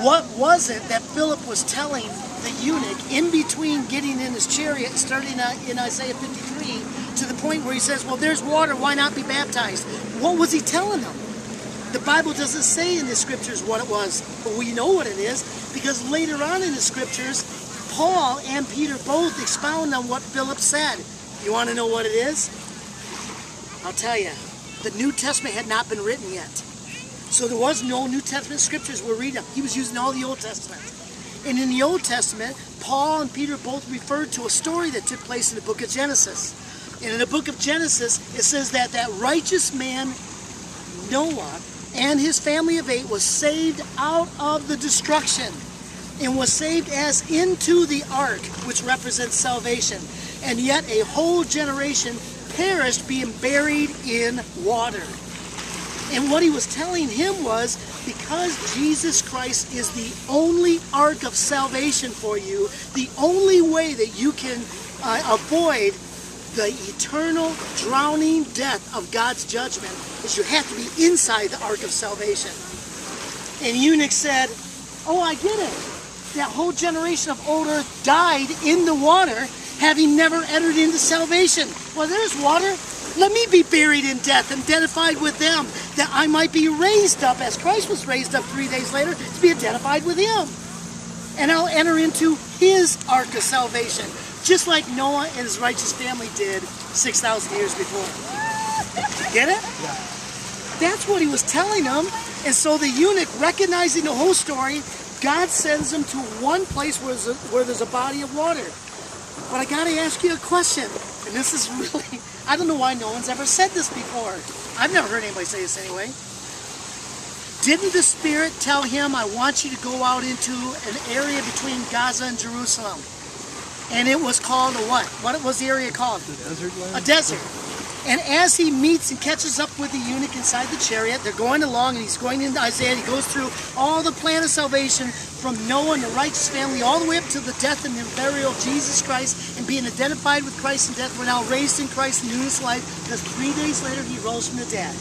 what was it that Philip was telling the eunuch in between getting in his chariot, starting in Isaiah 53, to the point where he says, well, there's water, why not be baptized? What was he telling them? The Bible doesn't say in the scriptures what it was, but we know what it is, because later on in the scriptures, Paul and Peter both expound on what Philip said. You want to know what it is? I'll tell you. The New Testament had not been written yet. So there was no New Testament scriptures we're reading. He was using all the Old Testament. And in the Old Testament, Paul and Peter both referred to a story that took place in the book of Genesis. And in the book of Genesis, it says that that righteous man, Noah, and his family of 8 was saved out of the destruction and was saved as into the ark, which represents salvation. And yet a whole generation perished, being buried in water. And what he was telling him was, because Jesus Christ is the only ark of salvation for you, the only way that you can avoid the eternal drowning death of God's judgment is you have to be inside the ark of salvation. And eunuch said, oh, I get it. That whole generation of old earth died in the water, having never entered into salvation. Well, there's water. Let me be buried in death and identified with them, that I might be raised up as Christ was raised up 3 days later, to be identified with him. And I'll enter into his ark of salvation, just like Noah and his righteous family did 6,000 years before. Get it? Yeah. That's what he was telling them. And so the eunuch, recognizing the whole story, God sends him to one place where there's a body of water. But I got to ask you a question, and this is really, I don't know why no one's ever said this before. I've never heard anybody say this anyway. Didn't the Spirit tell him, I want you to go out into an area between Gaza and Jerusalem? And it was called a what? What was the area called? The desert land? A desert. And as he meets and catches up with the eunuch inside the chariot, they're going along, and he's going into Isaiah, and he goes through all the plan of salvation from Noah and the righteous family all the way up to the death and the burial of Jesus Christ, and being identified with Christ in death. We're now raised in Christ in newness of life, because 3 days later he rose from the dead.